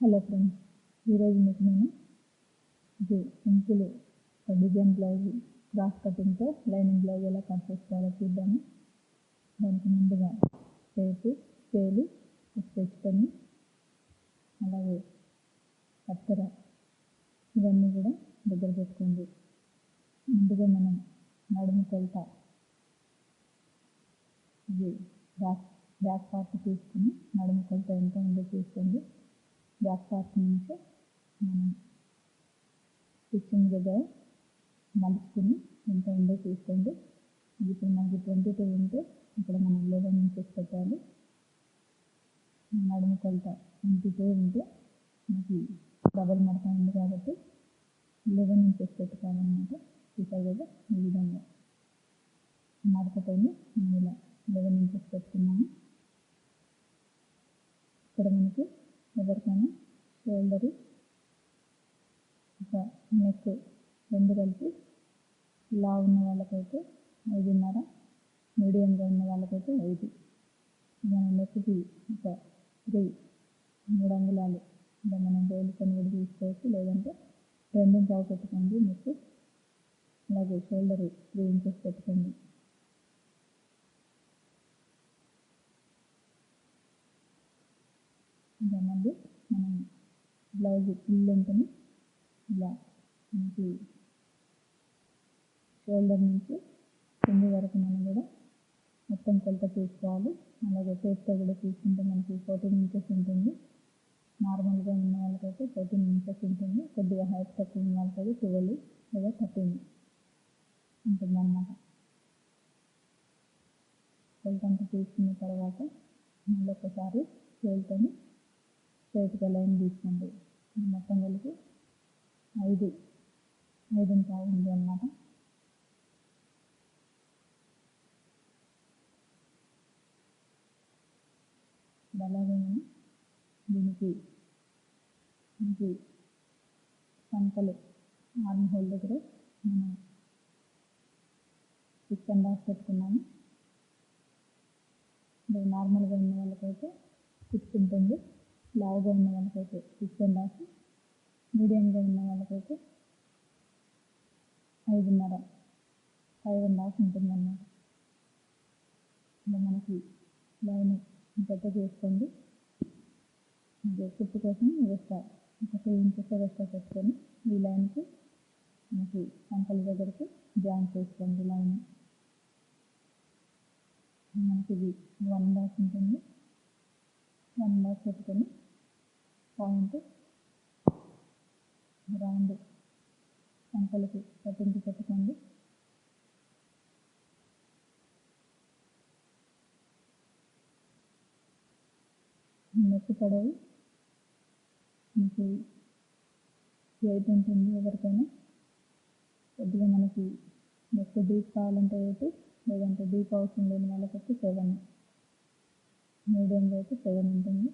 Hello friends, ఈరోజు మీకు నేను ఇది సింపుల్ డిజైన్ బ్లౌజ్ క్రాస్ కటింగ్తో లైనింగ్ బ్లౌజ్ ఎలా కట్ చేసుకోవాలో చూద్దాము. దానికి ముందుగా టేపు, స్కేలు, స్కెచ్ పెన్, అలాగే కత్తెర ఇవన్నీ కూడా దగ్గర పెట్టుకోండి. ముందుగా మనం నడుము కొలత ఇది బ్యాక్ పార్ట్ తీసుకుని నడుము కొలత ఎంత ఉందో చూసుకోండి. బ్యాక్ పార్ట్ నుంచి మనం స్టిచ్చింగ్ దగ్గర మలుచుకుని ఎంత ఉందో చూసుకోండి. ఇప్పుడు మనకి 22 ఉంటే ఇక్కడ మనం 11 ఇంచెస్ పెట్టాలి. నడుము కొలత 22 ఉంటే మనకి డబల్ మడత ఉంది కాబట్టి 11 ఇంచెస్ పెట్టుకోవాలన్నమాట. చూసారు కదా, ఈ విధంగా మడతతోని మనం ఇలా 11 ఇంచెస్ పెట్టుకున్నాము. ఇక్కడ మనకి ఎవరికైనా షోల్డరు, ఇంకా నెక్ రెండు కలిపి లా ఉన్న వాళ్ళకైతే 5.5, మీడియంగా ఉన్న వాళ్ళకైతే 5. మన నెక్కి ఒక 3 అంగుళాలు ఇలా మనం వేలుకొని కూడా తీసుకోవచ్చు, లేదంటే 2.5 పెట్టుకోండి నెక్. అలాగే షోల్డర్ 3 ఇంచెస్ పెట్టుకోండి. ఇంకా మళ్ళీ మనం బ్లౌజ్ ఫుల్ లెంత్ని ఇలా మనకి షోల్డర్ నుంచి కింది వరకు మనం కూడా మొత్తం కొలత తీసుకోవాలి. అలాగే టేప్తో కూడా తీసుకుంటే మనకి 14 ఇంచెస్ ఉంటుంది. నార్మల్గా ఉన్న వాళ్ళకైతే 14 ఇంచెస్ ఉంటుంది. కొద్దిగా హైట్ తక్కువ ఉన్న వాళ్ళకైతే 12 లేదా 13 ఉంటుందన్నమాట. కొలత అంతా తీసుకున్న తర్వాత మళ్ళీ ఒకసారి స్కేల్తోని స్ట్రైట్గా లైన్ తీసుకోండి. మొత్తం కలిపి 5.5 ఉంది అన్నమాట. అలాగే మనం దీనికి సంకలు ఆర్మ్ హోల్ దగ్గర మనం 6.5 పెట్టుకున్నాము. నార్మల్గా ఉన్న వాళ్ళకైతే 6 ఉంటుంది. లావుగా ఉన్న వాళ్ళకైతే 6.5, మీడియంగా ఉన్న వాళ్ళకైతే 5.5 ఉంటుంది అన్నమాట. ఇలా మనకి లైన్ జత చేసుకోండి. అదే కుట్టు కోసం ఎక్స్ట్రా ఒక 2 ఇంచెస్ ఎక్స్ట్రా పెట్టుకొని ఈ లైన్కి మనకి సంకల దగ్గరికి జాయిన్ చేసుకోండి. లైన్ మనకి ఇది 1.5 ఉంటుంది. 1.5 పెట్టుకొని పాయింట్ రౌండ్ సంకలకి కటింగ్కి పెట్టుకోండి. నెక్ పొడవు మనకి 8 ఉంటుంది. ఎవరికైనా కొద్దిగా మనకి నెక్ డీప్ కావాలంటే 8, లేదంటే డీప్ అవసరం లేని వాళ్ళకైతే 7, మీడియంగా అయితే 7 ఉంటుంది.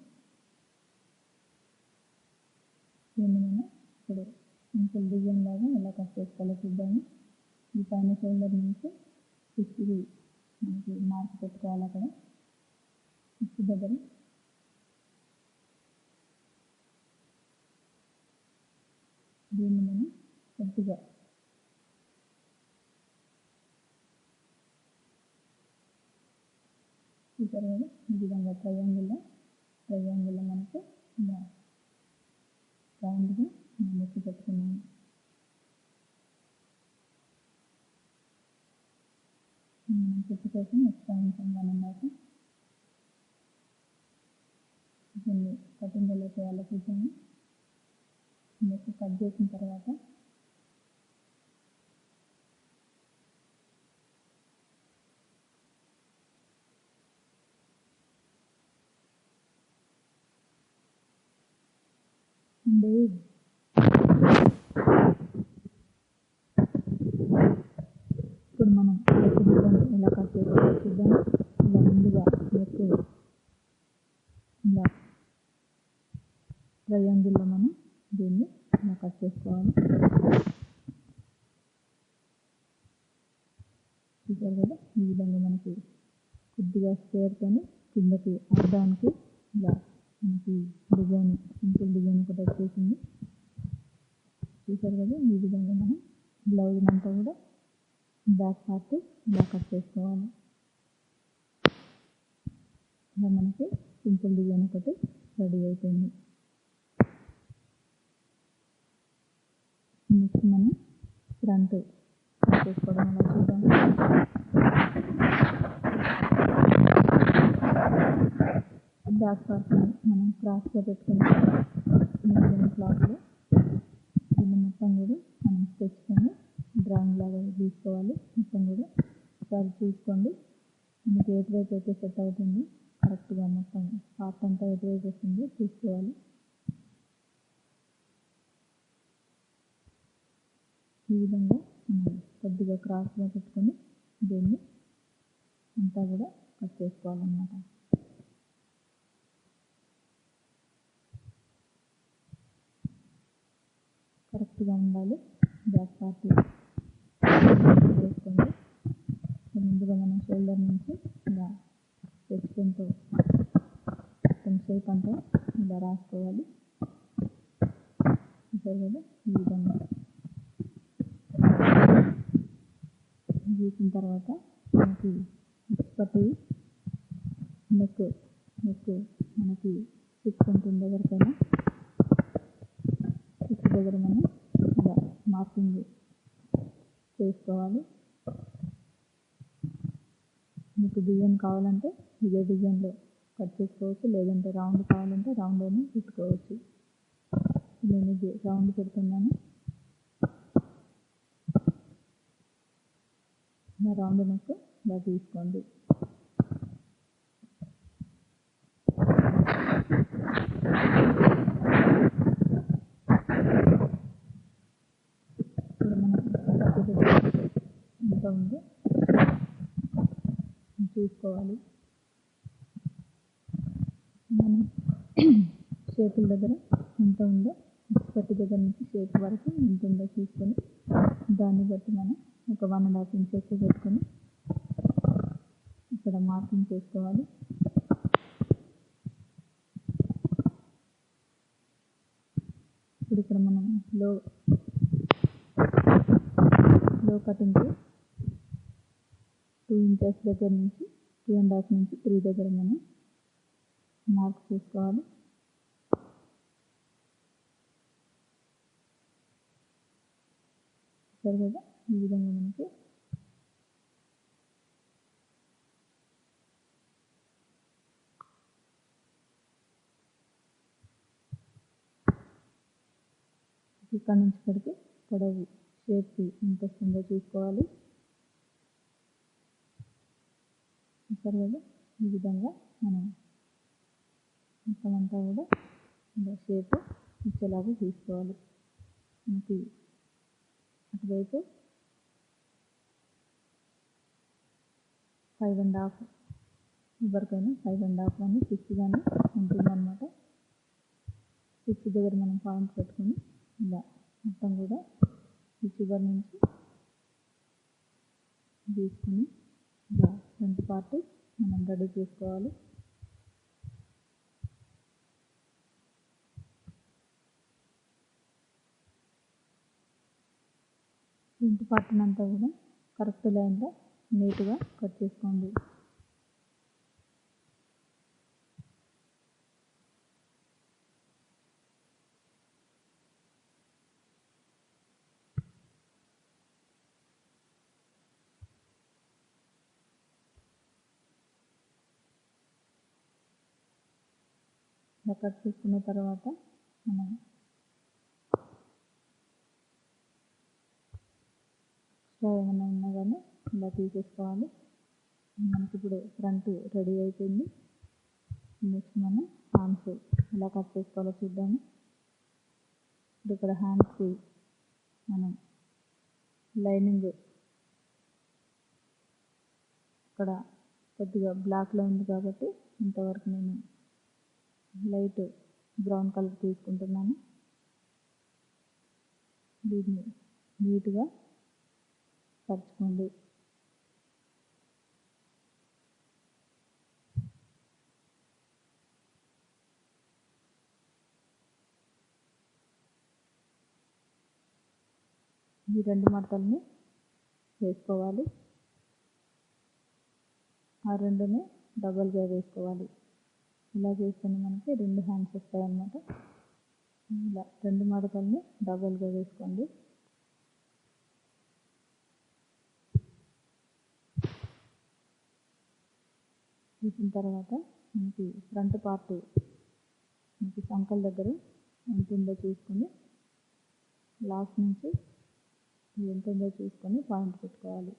దీన్ని మనం ఇప్పుడు సింపుల్ డిజైన్ లాగా ఎలా కట్ చేసుకోవాలో చూద్దాము. ఈ పైన షోల్డర్ నుంచి 6 మనకి మార్క్ పెట్టుకోవాలి. అక్కడ 6 దగ్గర దీన్ని మనం కొద్దిగా చూసారు కదా, ఈ విధంగా ట్రయాంగిల్లో మనకు ఇలా రౌండ్గా నెక్ పెట్టుకున్నాము. మనం కుట్టు కోసం ఎక్స్ట్రా ఉంచాం 1.5. దీన్ని కటింగ్ ఎలా చేయాలో చూసాము. నెక్ కట్ చేసిన తర్వాత ఇప్పుడు మనం ఎలా కట్ చేసుకోవాలో చూద్దాము. ఇలా ముందుగా నెక్ ఇలా ట్రయాంగిల్లో మనం దీన్ని ఇలా కట్ చేసుకోవాలి. చూసారు కదా, ఈ విధంగా మనకి కొద్దిగా స్క్వేర్తోని కిందకి అర్థానికి ఇలా మనకి డిజైన్ సింపుల్ డిజైన్ ఒకటి వచ్చేసింది. చూసారు కదా, ఈ విధంగా మనం బ్లౌజ్ అంతా కూడా బ్యాక్ పార్ట్ ఇలా కట్ చేసుకోవాలి. ఇలా మనకి సింపుల్ డిజైన్ ఒకటి రెడీ అయిపోయింది. నెక్స్ట్ మనం ఫ్రంట్ కట్ చేసుకోవడం అలా చూద్దాం. బ్యాక్ పార్ట్ మనం క్రాస్గా పెట్టుకుని మిగిలిన క్లాత్లో దీన్ని మొత్తం కూడా మనం తెచ్చుకొని డ్రాయింగ్ లాగా తీసుకోవాలి. మొత్తం కూడా ఒకసారి చూసుకోండి, మనకి ఎటువైపు అయితే సెట్ అవుతుంది కరెక్ట్గా మొత్తం పార్ట్ అంతా ఎటువైపు వస్తుందో చూసుకోవాలి. ఈ విధంగా మనం కొద్దిగా క్రాస్గా పెట్టుకొని దీన్ని అంతా కూడా కట్ చేసుకోవాలన్నమాట. కరెక్ట్గా ఉండాలి. బ్యాక్ పార్ట్ వేసుకోండి. ముందుగా మనం షోల్డర్ నుంచి ఇలా పెన్తో మొత్తం షేప్ అంతా ఇలా రాసుకోవాలి. చూసారు కదా, ఈ విధంగా గీసిన తర్వాత మనకి పట్టి నెక్ మనకి 6 ఉంటుంది. ఎవరికైనా 6 దగ్గర మనం ఇలా మార్కింగ్ చేసుకోవాలి. మీకు డిజైన్ కావాలంటే ఇదే డిజైన్లో కట్ చేసుకోవచ్చు, లేదంటే రౌండ్ కావాలంటే రౌండ్ అయినా పెట్టుకోవచ్చు. నేను ఇది రౌండ్ పెడుతున్నాను. రౌండ్ నెక్ ఇలా తీసుకోండి. ఇప్పుడు మనకి ఎంత ఉందో చూసుకోవాలి. మనం షేపుల దగ్గర ఎంత ఉందో పట్టి దగ్గర నుంచి షేప్ వరకు ఎంత ఉందో చూసుకొని దాన్ని బట్టి మనం ఒక 1.5 ఇంచ్ ఎక్కువ పెట్టుకొని ఇక్కడ మార్కింగ్ చేసుకోవాలి. ఇప్పుడు ఇక్కడ మనం లో కటింగ్కి 2 ఇంచెస్ దగ్గర నుంచి 2.5 నుంచి 3 దగ్గర మనం మార్క్ చేసుకోవాలి. సరే కదా, ఈ విధంగా మనకి ఇక్కడ నుంచి ఇక్కడికి పొడవు షేప్ ఎంత వస్తుందో చూసుకోవాలి. సరే కదా, ఈ విధంగా మనం మొత్తం అంతా కూడా ఇలా షేప్ ఇచ్చేలాగా తీసుకోవాలి. మనకి అటువైపు 5.5 ఎవరికైనా 5.5 కానీ 6 కానీ ఉంటుందన్నమాట. 6 దగ్గర మనం పాయింట్ పెట్టుకొని ఇలా మొత్తం కూడా ఈ చివరి నుంచి తీసుకుని ఇలా ఫ్రంట్ పార్ట్ మనం రెడీ చేసుకోవాలి. ఫ్రంట్ పార్ట్ అంతా కూడా కరెక్ట్ లైన్లో నీట్గా కట్ చేసుకోండి. ఇలా కట్ చేసుకున్న తర్వాత మనం ఏమైనా ఉన్నా కానీ ఇలా తీసేసుకోవాలి. మనకి ఇప్పుడు ఫ్రంట్ రెడీ అయిపోయింది. నెక్స్ట్ మనం హ్యాండ్స్ ఎలా కట్ చేసుకోవాలో చూద్దాము. ఇప్పుడు ఇక్కడ హ్యాండ్స్కి మనం లైనింగ్ ఇక్కడ కొద్దిగా బ్లాక్లో ఉంది కాబట్టి ఇంతవరకు నేను లైట్ బ్రౌన్ కలర్ తీసుకుంటున్నాను. దీన్ని నీట్గా పరుచుకోండి. ఈ 2 మడతల్ని వేసుకోవాలి. ఆ 2ని డబల్గా వేసుకోవాలి. ఇలా చేస్తేనే మనకి 2 హ్యాండ్స్ వస్తాయన్నమాట. ఇలా 2 మడతల్ని డబల్గా వేసుకోండి. వేసిన తర్వాత మనకి ఫ్రంట్ పార్ట్ మనకి సంకల దగ్గర ఎంత ఉందో చూసుకొని లాస్ట్ నుంచి ఎంత ఉందో చూసుకొని పాయింట్ పెట్టుకోవాలి.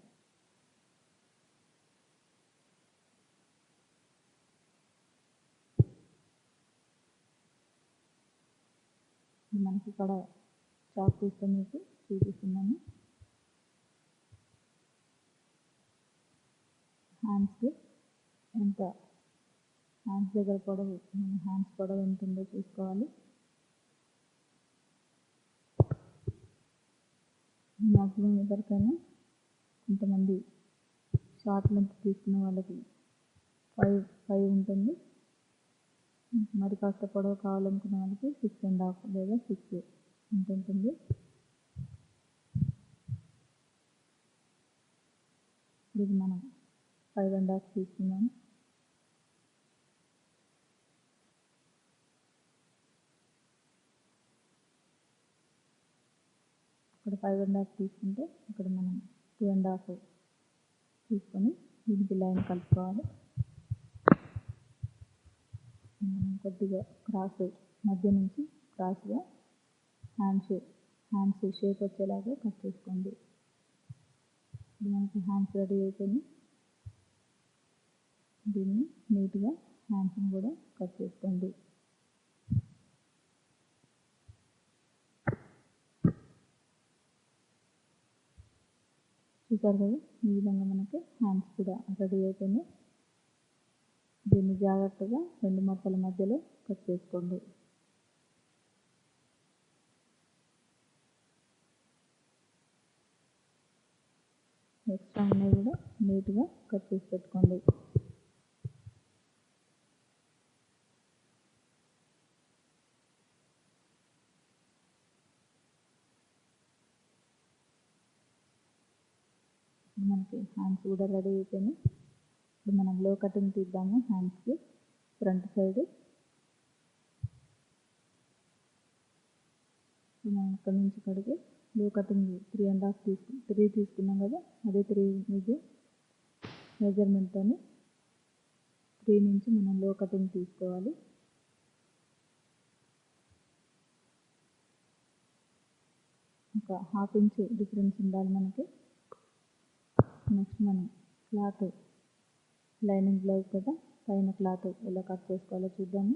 మనకి ఇక్కడ చాక్ పీస్తో మీకు చూపిస్తున్నాను. హ్యాండ్స్కి ఎంత హ్యాండ్స్ దగ్గర పొడవు హ్యాండ్స్ పొడవు ఎంత ఉందో చూసుకోవాలి. మ్యాక్సిమం ఎవరికైనా కొంతమంది షార్ట్ లెంత్ తీసుకునే వాళ్ళకి 5 ఉంటుంది. మరి కాస్త పొడవు కావాలనుకునే వాళ్ళకి 6.5 లేదా 6 ఎంత ఉంటుంది. ఇది మనం 5.5 తీసుకున్నాము. ఇక్కడ 5.5 తీసుకుంటే ఇక్కడ మనం 2.5 తీసుకొని దీనికి లైన్ కలుపుకోవాలి. మనం కొద్దిగా క్రాస్ మధ్య నుంచి క్రాస్గా హ్యాండ్స్ షేప్ వచ్చేలాగా కట్ చేసుకోండి. ఇప్పుడు మనకి హ్యాండ్స్ రెడీ అయిపోయి దీన్ని నీట్గా హ్యాండ్స్ని కూడా కట్ చేసుకోండి. చూసారు కదా, ఈ విధంగా మనకి హ్యాండ్స్ కూడా రెడీ అయిపోయినాయి. దీన్ని జాగ్రత్తగా 2 మడతల మధ్యలో కట్ చేసుకోండి. ఎక్స్ట్రా ఉన్నాయి కూడా నీట్గా కట్ చేసి పెట్టుకోండి. మనకి హ్యాండ్స్ కూడా రెడీ అయిపోయినాయి. ఇప్పుడు మనం లో కటింగ్ తీద్దాము. హ్యాండ్స్కి ఫ్రంట్ సైడ్ మనం ఇక్కడ నుంచి ఇక్కడికి లో కటింగ్ 3 తీసుకున్నాం కదా, అదే 3 మెజర్మెంట్తో 3 నుంచి మనం లో కటింగ్ తీసుకోవాలి. ఒక 1/2 ఇంచ్ డిఫరెన్స్ ఉండాలి మనకి. నెక్స్ట్ మనం క్లాత్ లైనింగ్ బ్లౌజ్ కదా, పైన క్లాత్ ఎలా కట్ చేసుకోవాలో చూద్దాము.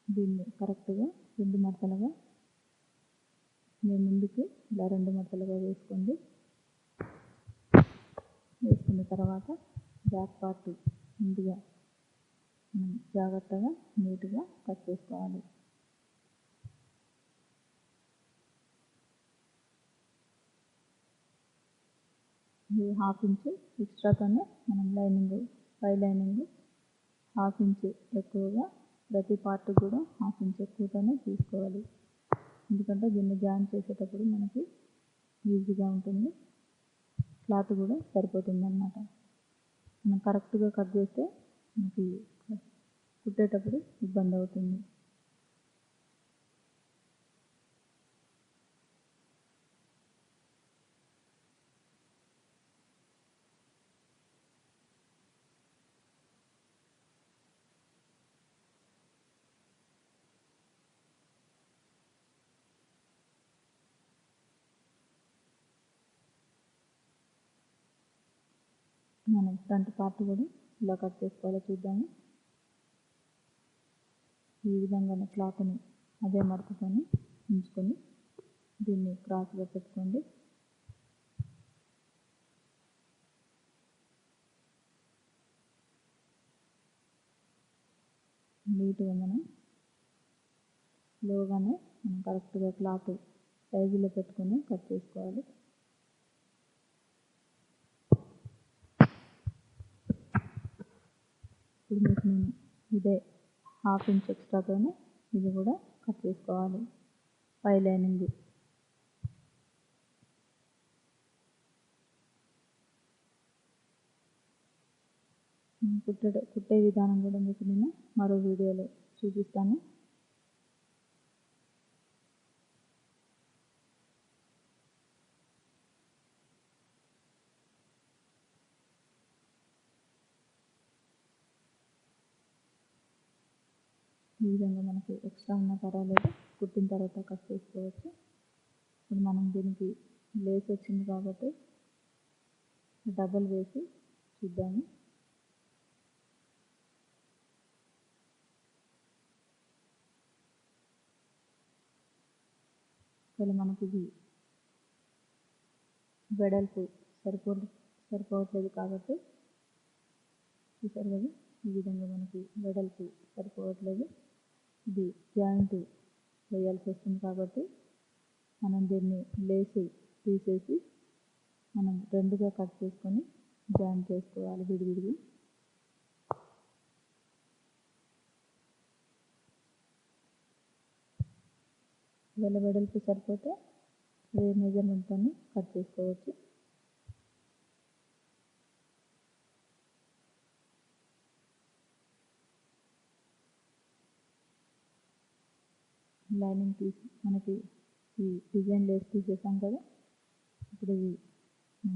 దీన్ని కరెక్ట్గా 2 మడతలుగా మేము ముందుకి ఇలా 2 మడతలుగా వేసుకోండి. వేసుకున్న తర్వాత బ్యాక్ పార్ట్ ముందుగా మనం జాగ్రత్తగా నీట్గా కట్ చేసుకోవాలి. ఇది 1/2 ఇంచ్ ఎక్స్ట్రాతోనే మనం పై లైనింగ్ 1/2 ఇంచ్ ఎక్కువగా, ప్రతి పార్ట్ కూడా 1/2 ఇంచ్ ఎక్కువతోనే తీసుకోవాలి. ఎందుకంటే దీన్ని జాయిన్ చేసేటప్పుడు మనకి ఈజీగా ఉంటుంది, క్లాత్ కూడా సరిపోతుంది అన్నమాట. మనం కరెక్ట్గా కట్ చేస్తే మనకి కుట్టేటప్పుడు ఇబ్బంది అవుతుంది. మనం ఫ్రంట్ పార్ట్ కూడా ఇలా కట్ చేసుకోవాలో చూద్దాము. ఈ విధంగానే క్లాత్ని అదే మడతతోని ఉంచుకొని దీన్ని క్రాస్గా పెట్టుకోండి. నీట్గా మనం స్లోగానే మనం కరెక్ట్గా క్లాత్ సైజులో పెట్టుకొని కట్ చేసుకోవాలి. ఇప్పుడు మీకు నేను ఇదే 1/2 ఇంచ్ ఎక్స్ట్రాతోనే ఇది కూడా కట్ చేసుకోవాలి. పై లైనింగ్ కుట్టే విధానం కూడా మీకు నేను మరో వీడియోలో చూపిస్తాను. ఈ విధంగా మనకి ఎక్స్ట్రా ఉన్న పర్వాలేదు, కుట్టిన తర్వాత కట్ చేసుకోవచ్చు. ఇప్పుడు మనం దీనికి లేస్ వచ్చింది కాబట్టి డబల్ వేసి చూద్దాము. ఇలా మనకి ఇది వెడల్పు సరిపోవట్లేదు కాబట్టి చూసారు కదా, ఈ విధంగా మనకి వెడల్పు సరిపోవట్లేదు. ఇది జాయింట్ వేయాల్సి వస్తుంది కాబట్టి మనం దీన్ని లేసి తీసేసి మనం రెండుగా కట్ చేసుకొని జాయింట్ చేసుకోవాలి విడివిడిగా. వేల వెడల్పు సరిపోతే ఏ మెజర్మెంట్తో కట్ చేసుకోవచ్చు. లైనింగ్ తీసి మనకి ఈ డిజైన్ లేస్ తీసేసాం కదా, ఇప్పుడు ఇది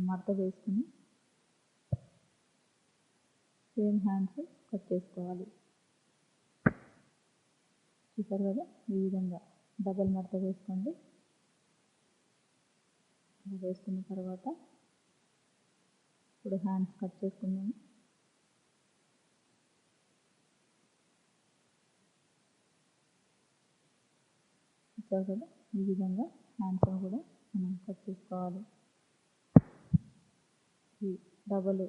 మడత వేసుకుని సేమ్ హ్యాండ్స్ కట్ చేసుకోవాలి. చూసారు కదా, ఈ విధంగా డబల్ మడత వేసుకోండి. వేసుకున్న తర్వాత ఇప్పుడు హ్యాండ్స్ కట్ చేసుకుందాము. చూసారు కదా, ఈ విధంగా హ్యాండ్స్ కూడా మనం కట్ చేసుకోవాలి. ఈ డబల్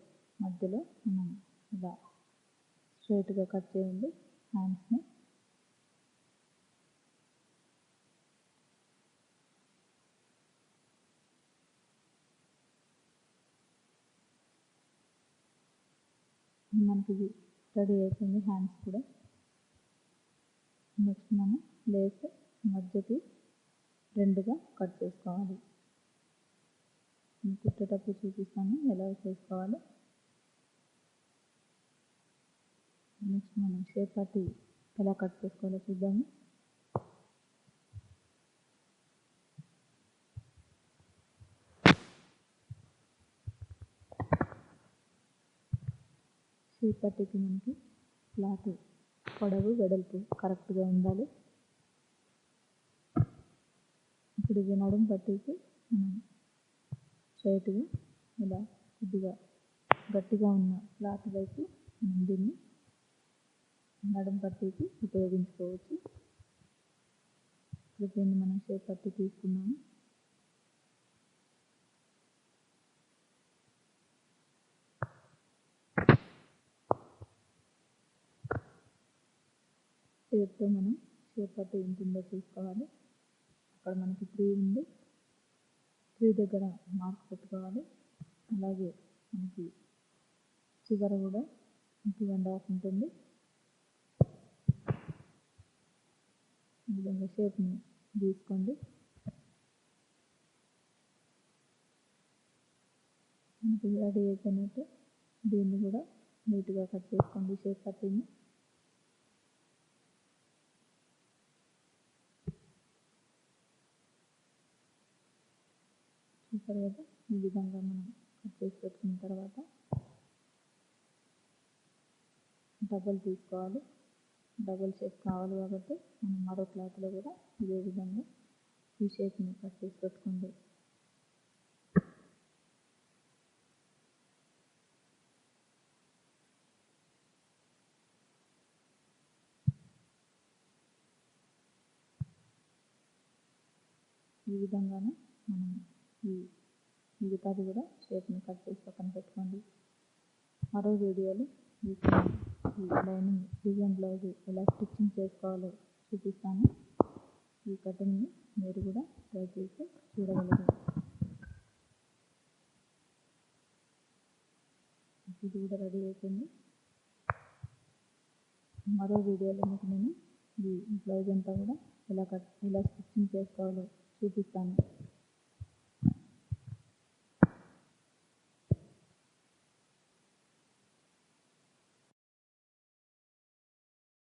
మధ్యలో మనం ఇలా స్ట్రైట్గా కట్ చేయండి హ్యాండ్స్ని. మనకి ఇది రెడీ అయిపోయింది హ్యాండ్స్ కూడా. నెక్స్ట్ మనం లేస్ మధ్యకి రెండుగా కట్ చేసుకోవాలి. కుట్టేటప్పుడు చూపిస్తాను ఎలా చేసుకోవాలో. నెక్స్ట్ మనం షేప్ పట్టి ఎలా కట్ చేసుకోవాలో చూద్దాము. షేప్ పట్టికి మనకి క్లాత్ పొడవు వెడల్పు కరెక్ట్గా ఉండాలి. ఇప్పుడు ఇది నడుము పట్టికి మనం స్ట్రైట్గా ఇలా కొద్దిగా గట్టిగా ఉన్న క్లాత్ వైపు మనం దీన్ని నడుము పట్టికి ఉపయోగించుకోవచ్చు. ఇప్పుడు దీన్ని మనం షేప్ పట్టి తీసుకున్నాము. టేప్తో మనం షేప్ పట్టి ఉంటుందో చూసుకోవాలి. అక్కడ మనకి 3 ఉంది, 3 దగ్గర మార్క్ పెట్టుకోవాలి. అలాగే మనకి చివర కూడా 2.5 ఉంటుంది. ఈ విధంగా షేప్ని తీసుకోండి. మనకి రెడీ అయిపోయినట్టు దీన్ని కూడా నీట్గా కట్ చేసుకోండి షేప్ పట్టిని. చూసారు కదా, ఈ విధంగా మనం కట్ చేసి పెట్టుకున్న తర్వాత డబల్ తీసుకోవాలి. డబల్ షేప్ కావాలి కాబట్టి మనం మరో క్లాత్లో కూడా ఇదే విధంగా ఈ షేప్ని కట్ చేసి పెట్టుకోండి. ఈ విధంగానే మనం ఈ మిగతాది కూడా షేప్ని కట్ చేసి పక్కన పెట్టుకోండి. మరో వీడియోలో మీకు ఈ లైనింగ్ డిజైన్ బ్లౌజ్ ఎలా స్టిచ్చింగ్ చేసుకోవాలో చూపిస్తాను. ఈ కటింగ్ని మీరు కూడా ట్రై చేసి చూడగలరు. ఇది కూడా రెడీ అయిపోయింది. మరో వీడియోలో మీకు నేను ఈ బ్లౌజ్ అంతా కూడా ఇలా స్టిచ్చింగ్ చేసుకోవాలో చూపిస్తాను.